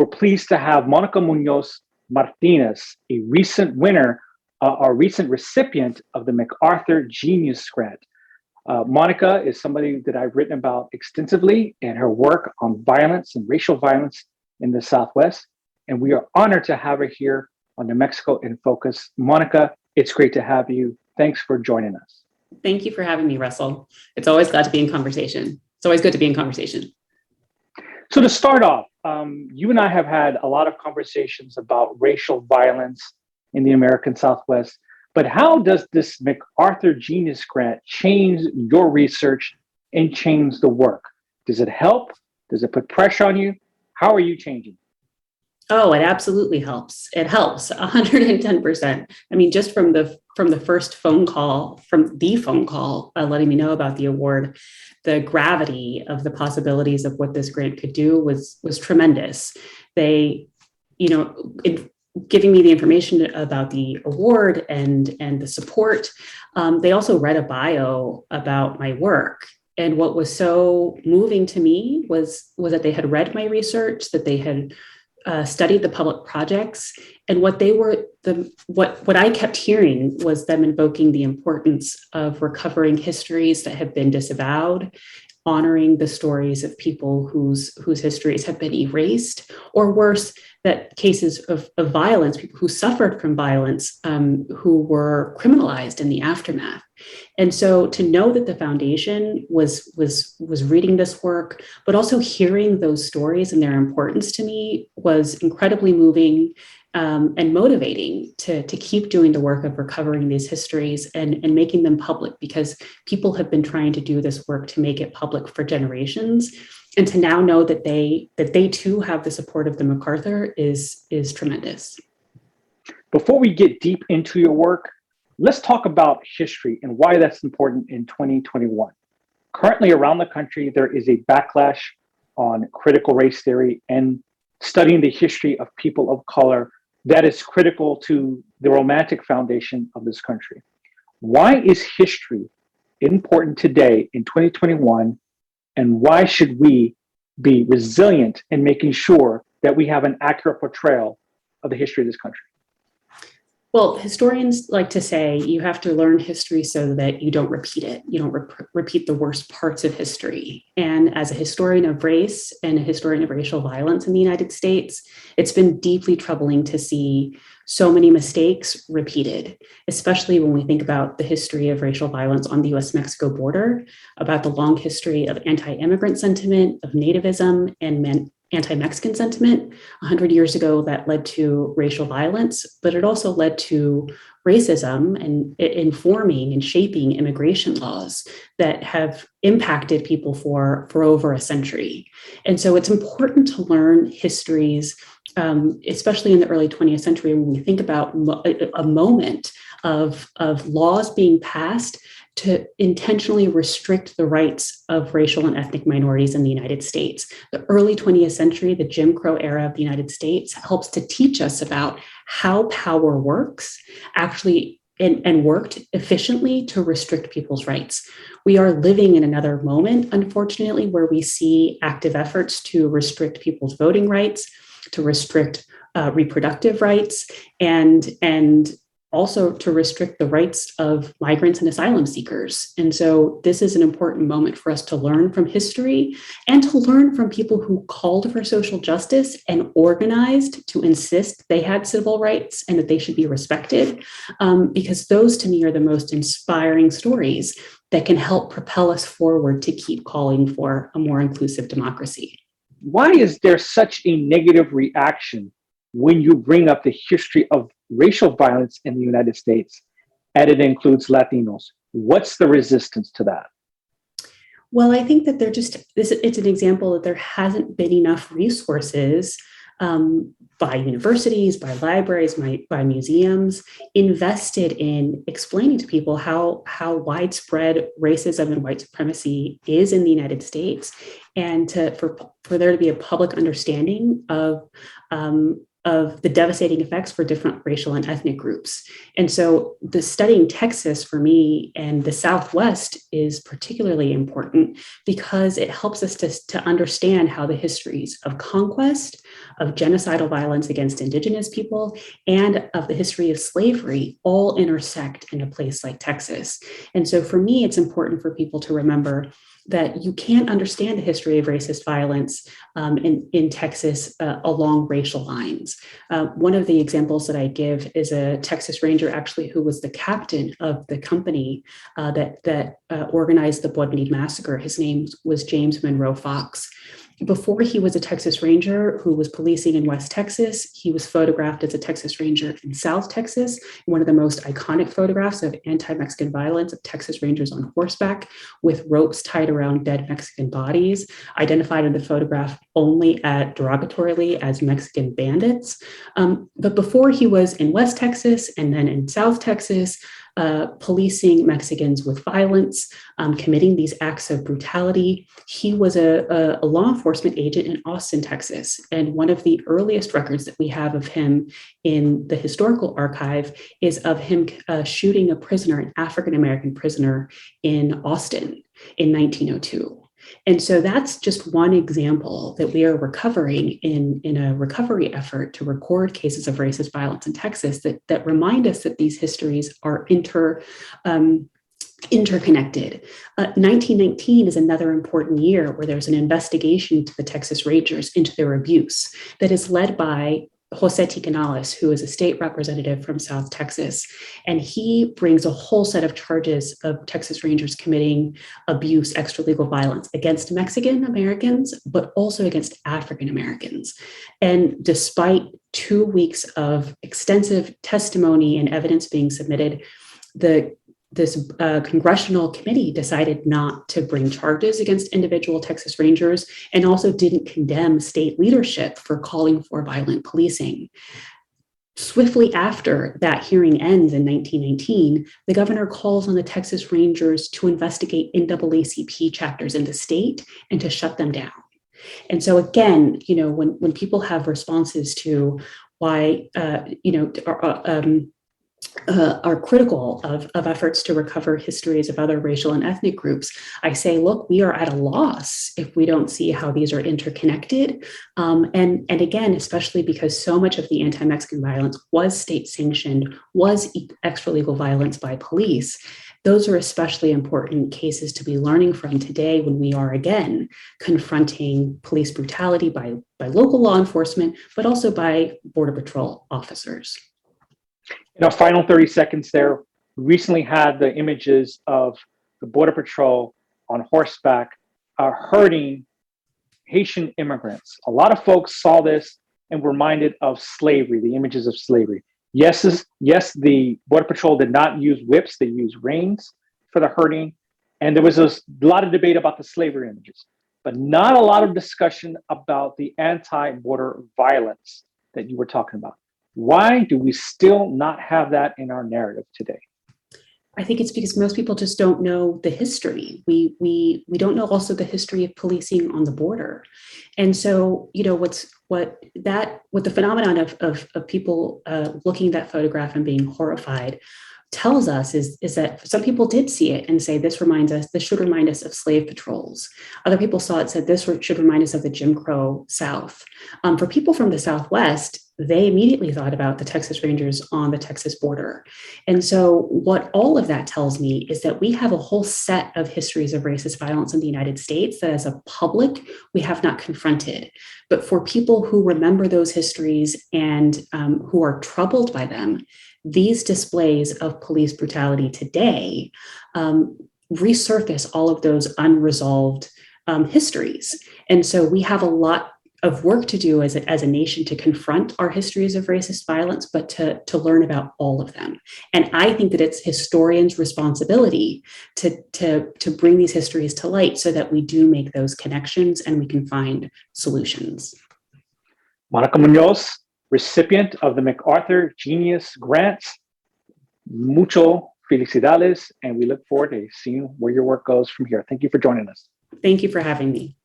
We're pleased to have Monica Munoz Martinez, a recent winner, or recent recipient of the MacArthur Genius Grant. Monica is somebody that I've written about extensively in her work on violence and racial violence in the Southwest. And we are honored to have her here on New Mexico in Focus. Monica, it's great to have you. Thanks for joining us. Thank you for having me, Russell. It's always glad to be in conversation. It's always good to be in conversation. So to start off, you and I have had a lot of conversations about racial violence in the American Southwest, but how does this MacArthur Genius Grant change your research and change the work? Does it help? Does it put pressure on you? How are you changing? Oh, it absolutely helps. It helps 110%. I mean, just from the first phone call, letting me know about the award, the gravity of the possibilities of what this grant could do was tremendous. They, giving me the information about the award and the support, they also read a bio about my work. And what was so moving to me was that they had read my research, that they had studied the public projects, and what I kept hearing was them invoking the importance of recovering histories that have been disavowed, honoring the stories of people whose histories have been erased, or worse, that cases of violence, people who suffered from violence, who were criminalized in the aftermath. And so to know that the foundation was reading this work, but also hearing those stories and their importance to me was incredibly moving and motivating to keep doing the work of recovering these histories and making them public, because people have been trying to do this work to make it public for generations. And to now know that they too have the support of the MacArthur is tremendous. Before we get deep into your work, let's talk about history and why that's important in 2021. Currently around the country, there is a backlash on critical race theory and studying the history of people of color that is critical to the romantic foundation of this country. Why is history important today in 2021? And why should we be resilient in making sure that we have an accurate portrayal of the history of this country? Well, historians like to say you have to learn history so that you don't repeat it. You don't repeat the worst parts of history. And as a historian of race and a historian of racial violence in the United States, it's been deeply troubling to see so many mistakes repeated, especially when we think about the history of racial violence on the US-Mexico border, about the long history of anti-immigrant sentiment, of nativism, and anti-Mexican sentiment 100 years ago that led to racial violence, but it also led to racism and informing and shaping immigration laws that have impacted people for over a century. And so it's important to learn histories, especially in the early 20th century, when we think about a moment of laws being passed to intentionally restrict the rights of racial and ethnic minorities in the United States. The early 20th century, the Jim Crow era of the United States, helps to teach us about how power works actually and worked efficiently to restrict people's rights. We are living in another moment, unfortunately, where we see active efforts to restrict people's voting rights, to restrict reproductive rights, and also to restrict the rights of migrants and asylum seekers. And so this is an important moment for us to learn from history and to learn from people who called for social justice and organized to insist they had civil rights and that they should be respected, because those to me are the most inspiring stories that can help propel us forward to keep calling for a more inclusive democracy. Why is there such a negative reaction when you bring up the history of racial violence in the United States, and it includes Latinos? What's the resistance to that? Well, I think that it's an example that there hasn't been enough resources by universities, by libraries, by museums, invested in explaining to people how widespread racism and white supremacy is in the United States, and for there to be a public understanding of of the devastating effects for different racial and ethnic groups. And so the studying Texas for me and the Southwest is particularly important because it helps us to understand how the histories of conquest, of genocidal violence against Indigenous people, and of the history of slavery all intersect in a place like Texas. And so for me, it's important for people to remember that you can't understand the history of racist violence in Texas along racial lines. One of the examples that I give is a Texas Ranger, actually, who was the captain of the company that organized the Blood Mead Massacre. His name was James Monroe Fox. Before he was a Texas Ranger who was policing in West Texas, he was photographed as a Texas Ranger in South Texas. One of the most iconic photographs of anti-Mexican violence of Texas Rangers on horseback with ropes tied around dead Mexican bodies, identified in the photograph only derogatorily as Mexican bandits. But before he was in West Texas and then in South Texas, policing Mexicans with violence, committing these acts of brutality. He was a law enforcement agent in Austin, Texas. And one of the earliest records that we have of him in the historical archive is of him shooting a prisoner, an African-American prisoner in Austin in 1902. And so that's just one example that we are recovering in a recovery effort to record cases of racist violence in Texas that remind us that these histories are interconnected. 1919 is another important year where there's an investigation to the Texas Rangers into their abuse that is led by Jose T. Canales, who is a state representative from South Texas. And he brings a whole set of charges of Texas Rangers committing abuse, extralegal violence against Mexican Americans, but also against African Americans. And despite 2 weeks of extensive testimony and evidence being submitted, this congressional committee decided not to bring charges against individual Texas Rangers and also didn't condemn state leadership for calling for violent policing. Swiftly after that hearing ends in 1919, the governor calls on the Texas Rangers to investigate NAACP chapters in the state and to shut them down. And so again, when people have responses to why, are critical of efforts to recover histories of other racial and ethnic groups, I say, look, we are at a loss if we don't see how these are interconnected. And again, especially because so much of the anti-Mexican violence was state-sanctioned, was extralegal violence by police. Those are especially important cases to be learning from today when we are, again, confronting police brutality by local law enforcement, but also by Border Patrol officers. In our final 30 seconds there, we recently had the images of the Border Patrol on horseback herding Haitian immigrants. A lot of folks saw this and were reminded of slavery, the images of slavery. Yes, the Border Patrol did not use whips, they used reins for the herding. And there was a lot of debate about the slavery images, but not a lot of discussion about the anti-border violence that you were talking about. Why do we still not have that in our narrative today? I think it's because most people just don't know the history. We don't know also the history of policing on the border. And so, what the phenomenon of people looking at that photograph and being horrified tells us is that some people did see it and say, this should remind us of slave patrols. Other people saw it, said this should remind us of the Jim Crow South. For people from the Southwest, they immediately thought about the Texas Rangers on the Texas border. And so what all of that tells me is that we have a whole set of histories of racist violence in the United States that as a public, we have not confronted. But for people who remember those histories and who are troubled by them, these displays of police brutality today resurface all of those unresolved histories. And so we have a lot of work to do as a nation to confront our histories of racist violence, but to learn about all of them. And I think that it's historians' responsibility to bring these histories to light so that we do make those connections and we can find solutions. Monica Munoz, recipient of the MacArthur Genius Grants. Mucho felicidades, and we look forward to seeing where your work goes from here. Thank you for joining us. Thank you for having me.